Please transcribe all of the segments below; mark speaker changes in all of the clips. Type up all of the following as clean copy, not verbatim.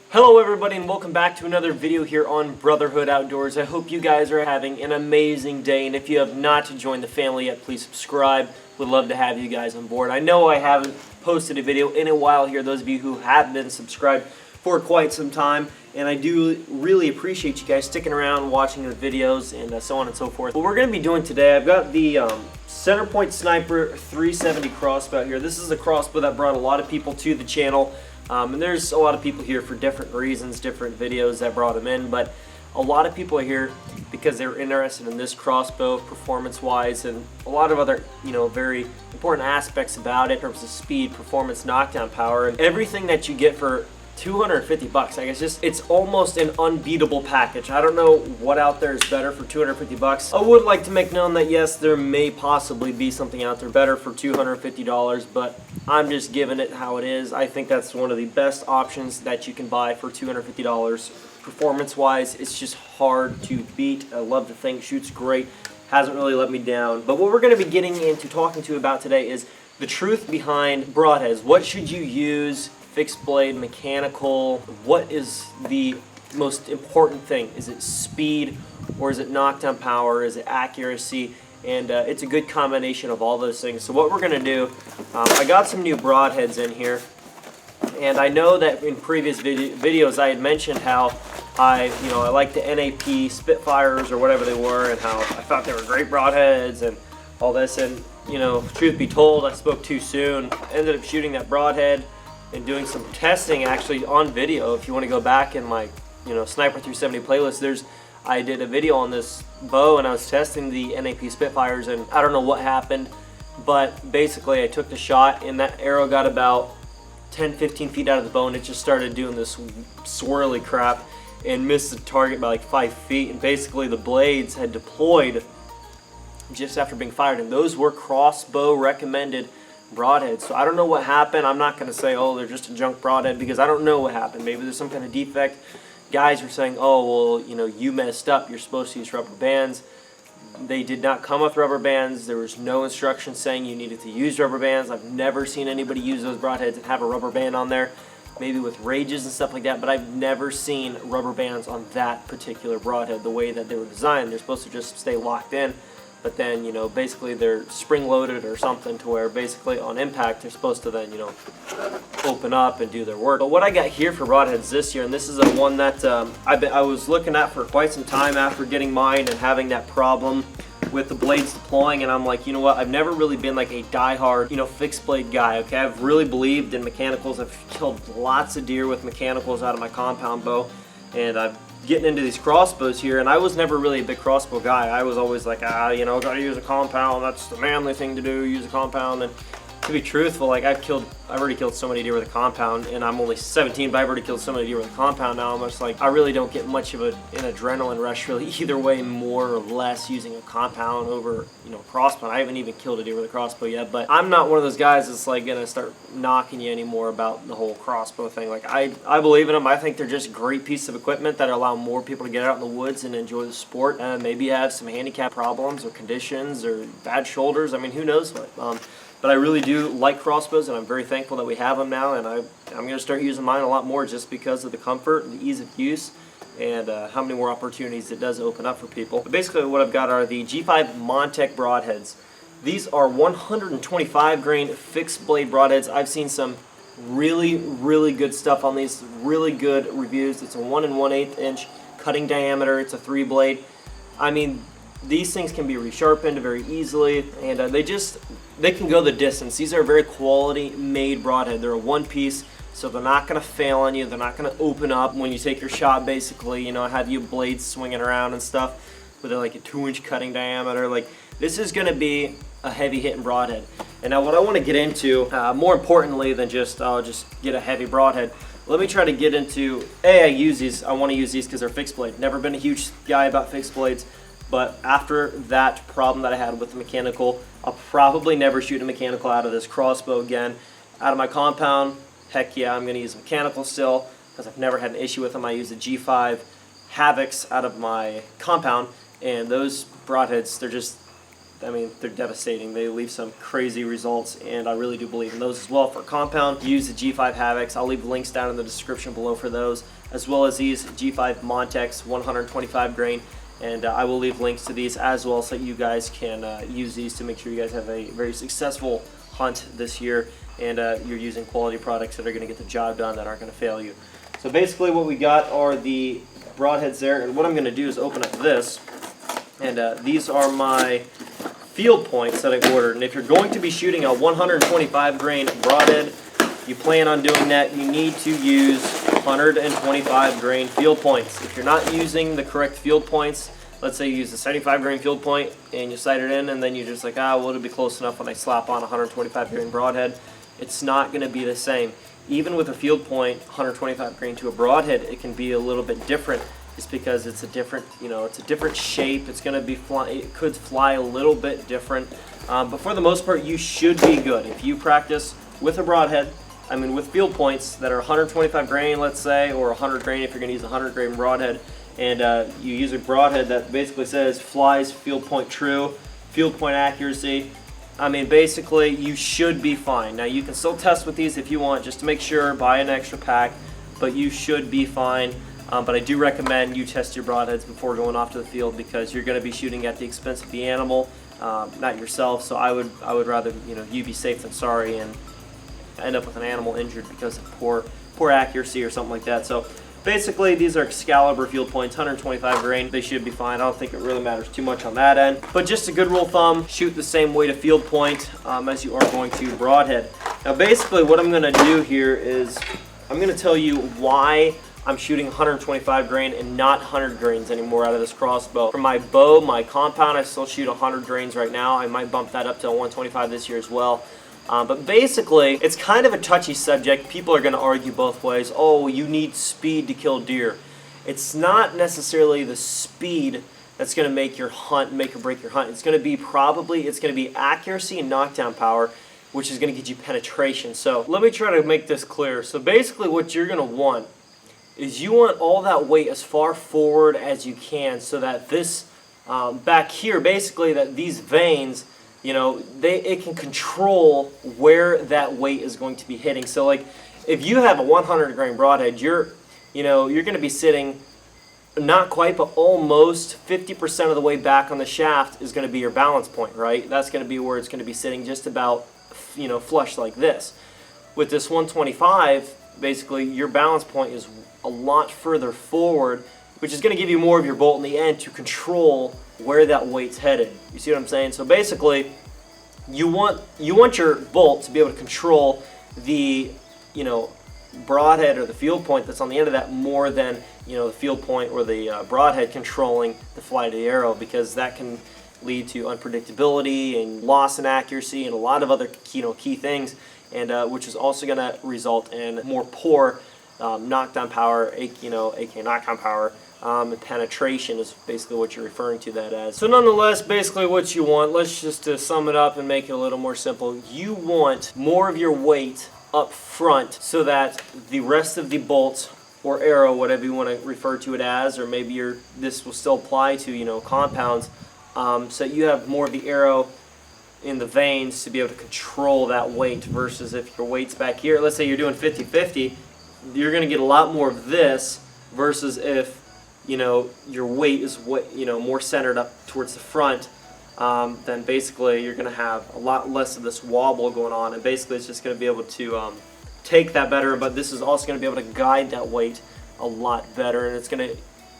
Speaker 1: Hello everybody and welcome back to another video here on Brotherhood Outdoors. I hope you guys are having an amazing day, and if you have not joined the family yet, please subscribe. Would love to have you guys on board. I know I haven't posted a video in a while here, those of you who have been subscribed for quite some time, and I do really appreciate you guys sticking around watching the videos and so on and so forth. What we're going to be doing today, I've got the Centerpoint Sniper 370 crossbow here. This is a crossbow that brought a lot of people to the channel. And there's a lot of people here for different reasons, different videos that brought them in, but a lot of people are here because they're interested in this crossbow performance-wise and a lot of other, very important aspects about it in terms of speed, performance, knockdown power, and everything that you get for 250 bucks. I guess it's almost an unbeatable package. I don't know what out there is better for 250 bucks. I would like to make known that yes, there may possibly be something out there better for $250, but I'm just giving it how it is. I think that's one of the best options that you can buy for $250. Performance-wise, it's just hard to beat. I love the thing, shoots great, hasn't really let me down. But what we're going to be getting into talking to you about today is the truth behind broadheads. What should you use? Fixed blade, mechanical, what is the most important thing? Is it speed, or is it knockdown power, is it accuracy? And it's a good combination of all those things. So what we're going to do, I got some new broadheads in here, and I know that in previous videos I had mentioned how I like the NAP Spitfires or whatever they were, and how I thought they were great broadheads and all this, and truth be told, I spoke too soon. Ended up shooting that broadhead and doing some testing actually on video. If you want to go back in my Sniper 370 playlist, I did a video on this bow and I was testing the NAP Spitfires, and I don't know what happened, but basically I took the shot and that arrow got about 10-15 feet out of the bow and it just started doing this swirly crap and missed the target by like 5 feet, and basically the blades had deployed just after being fired, and those were crossbow recommended broadheads. So I don't know what happened. I'm not going to say, oh, they're just a junk broadhead, because I don't know what happened. Maybe there's some kind of defect. Guys were saying, oh, well, you messed up. You're supposed to use rubber bands. They did not come with rubber bands. There was no instruction saying you needed to use rubber bands. I've never seen anybody use those broadheads and have a rubber band on there, maybe with rages and stuff like that, but I've never seen rubber bands on that particular broadhead the way that they were designed. They're supposed to just stay locked in, but then, basically they're spring-loaded or something to where basically on impact they're supposed to then, open up and do their work. But what I got here for broadheads this year, and this is a one that I was looking at for quite some time after getting mine and having that problem with the blades deploying, and I'm like, you know what, I've never really been like a die-hard, fixed blade guy, okay? I've really believed in mechanicals. I've killed lots of deer with mechanicals out of my compound bow, and I've getting into these crossbows here, and I was never really a big crossbow guy. I was always like, gotta use a compound, that's the manly thing to do, use a compound. And to be truthful, like I've already killed so many deer with a compound, and I'm only 17, but I've already killed so many deer with a compound now. I'm just like, I really don't get much of an adrenaline rush really either way, more or less using a compound over crossbow. I haven't even killed a deer with a crossbow yet, but I'm not one of those guys that's like gonna start knocking you anymore about the whole crossbow thing. Like I believe in them. I think they're just great pieces of equipment that allow more people to get out in the woods and enjoy the sport, and maybe have some handicap problems or conditions or bad shoulders. I mean, who knows what. But I really do like crossbows, and I'm very thankful that we have them now, and I'm going to start using mine a lot more just because of the comfort and the ease of use, and how many more opportunities it does open up for people. But basically what I've got are the G5 Montech broadheads. These are 125 grain fixed blade broadheads. I've seen some really, really good stuff on these, really good reviews. It's a 1 1/8 inch cutting diameter. It's a 3 blade. I mean, these things can be resharpened very easily, and they can go the distance. These are a very quality made broadhead. They're a one piece, so they're not going to fail on you. They're not going to open up when you take your shot, basically, have you blades swinging around and stuff with like a 2-inch cutting diameter. Like, this is going to be a heavy hitting broadhead. And now what I want to get into, more importantly than just get a heavy broadhead, let me try to get into, I want to use these because they're fixed blade. Never been a huge guy about fixed blades. But after that problem that I had with the mechanical, I'll probably never shoot a mechanical out of this crossbow again. Out of my compound, heck yeah, I'm going to use a mechanical still, because I've never had an issue with them. I use the G5 Havocs out of my compound, and those broadheads, I mean, they're devastating. They leave some crazy results, and I really do believe in those as well. For compound, use the G5 Havocs. I'll leave links down in the description below for those, as well as these G5 Montex 125 grain. And I will leave links to these as well so that you guys can use these to make sure you guys have a very successful hunt this year, and you're using quality products that are going to get the job done, that aren't going to fail you. So basically what we got are the Broadheads there, and what I'm going to do is open up this, and these are my field points that I ordered. And if you're going to be shooting a 125 grain broadhead, you plan on doing that, you need to use 125 grain field points. If you're not using the correct field points, let's say you use a 75 grain field point and you sight it in, and then you're just like, well, it'll be close enough when I slap on a 125 grain broadhead. It's not going to be the same. Even with a field point 125 grain to a broadhead, it can be a little bit different. It's because it's a different, it's a different shape. It's going to be it could fly a little bit different, but for the most part, you should be good if you practice with a broadhead. I mean, with field points that are 125 grain, let's say, or 100 grain if you're going to use a 100 grain broadhead, and you use a broadhead that basically says flies field point true, field point accuracy. I mean, basically, you should be fine. Now, you can still test with these if you want, just to make sure, buy an extra pack, but you should be fine. But I do recommend you test your broadheads before going off to the field, because you're going to be shooting at the expense of the animal, not yourself. So I would rather you be safe than sorry and end up with an animal injured because of poor accuracy or something like that. So basically, these are Excalibur field points, 125 grain. They should be fine. I don't think it really matters too much on that end. But just a good rule of thumb, shoot the same weight of field point as you are going to broadhead. Now basically what I'm going to do here is I'm going to tell you why I'm shooting 125 grain and not 100 grains anymore out of this crossbow. For my bow, my compound, I still shoot 100 grains right now. I might bump that up to 125 this year as well. But basically, it's kind of a touchy subject. People are going to argue both ways. Oh, you need speed to kill deer. It's not necessarily the speed that's going to make your hunt, make or break your hunt. It's going to be accuracy and knockdown power, which is going to get you penetration. So let me try to make this clear. So basically what you're going to want is you want all that weight as far forward as you can, so that this back here, basically that these veins, it can control where that weight is going to be hitting. So like if you have a 100 grain broadhead, you're going to be sitting not quite, but almost 50% of the way back on the shaft is going to be your balance point, right? That's going to be where it's going to be sitting, just about flush like this. With this 125, basically your balance point is a lot further forward, which is going to give you more of your bolt in the end to control where that weight's headed. You see what I'm saying? So basically, you want your bolt to be able to control the broadhead or the field point that's on the end of that more than the field point or the broadhead controlling the flight of the arrow, because that can lead to unpredictability and loss in accuracy and a lot of other key things, and which is also going to result in more poor knockdown power, aka knockdown power. And penetration is basically what you're referring to that as. So nonetheless, basically what you want, let's just sum it up and make it a little more simple. You want more of your weight up front so that the rest of the bolt or arrow, whatever you want to refer to it as, or maybe this will still apply to compounds, so you have more of the arrow in the veins to be able to control that weight, versus if your weight's back here, let's say you're doing 50-50, you're going to get a lot more of this, versus if your weight is more centered up towards the front, then basically you're going to have a lot less of this wobble going on, and basically it's just going to be able to take that better, but this is also going to be able to guide that weight a lot better, and it's going to,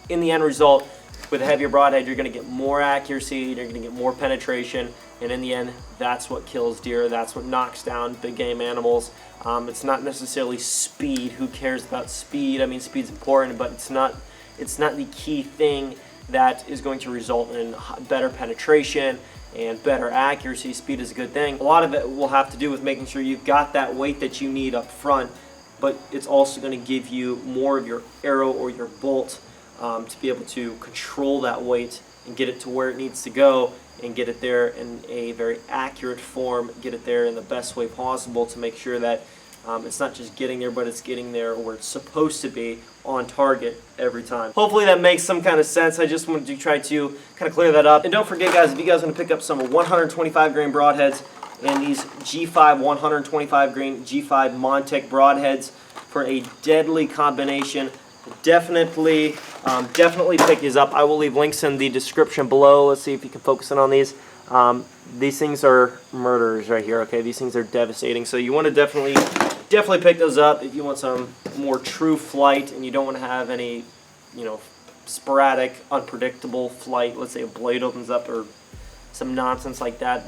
Speaker 1: in the end result, with a heavier broadhead, you're going to get more accuracy, you're going to get more penetration, and in the end, that's what kills deer, that's what knocks down big game animals. It's not necessarily speed. Who cares about speed? I mean, speed's important, but it's not the key thing that is going to result in better penetration and better accuracy. Speed is a good thing. A lot of it will have to do with making sure you've got that weight that you need up front, but it's also going to give you more of your arrow or your bolt to be able to control that weight and get it to where it needs to go, and get it there in a very accurate form, get it there in the best way possible to make sure that It's not just getting there, but it's getting there where it's supposed to be, on target every time. Hopefully that makes some kind of sense. I just wanted to try to kind of clear that up. And don't forget, guys, if you guys want to pick up some 125 grain broadheads and these G5 125 grain G5 Montech broadheads for a deadly combination, definitely pick these up. I will leave links in the description below. Let's see if you can focus in on these. These things are murderers right here, okay? These things are devastating. So you want to definitely pick those up if you want some more true flight and you don't want to have any, sporadic, unpredictable flight. Let's say a blade opens up or some nonsense like that.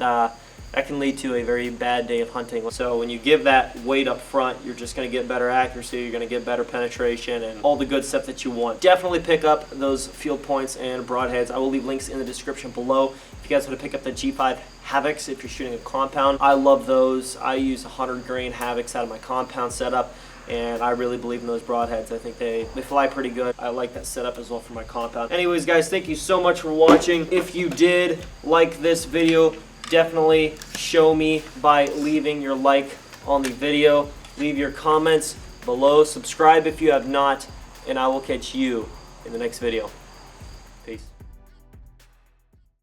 Speaker 1: That can lead to a very bad day of hunting. So when you give that weight up front, you're just going to get better accuracy, you're going to get better penetration, and all the good stuff that you want. Definitely pick up those field points and broadheads. I will leave links in the description below. If you guys want to pick up the G5 Havocs if you're shooting a compound, I love those. I use 100 grain Havocs out of my compound setup, and I really believe in those broadheads. I think they fly pretty good. I like that setup as well for my compound. Anyways, guys, thank you so much for watching. If you did like this video, definitely show me by leaving your like on the video. Leave your comments below. Subscribe if you have not, and I will catch you in the next video. Peace.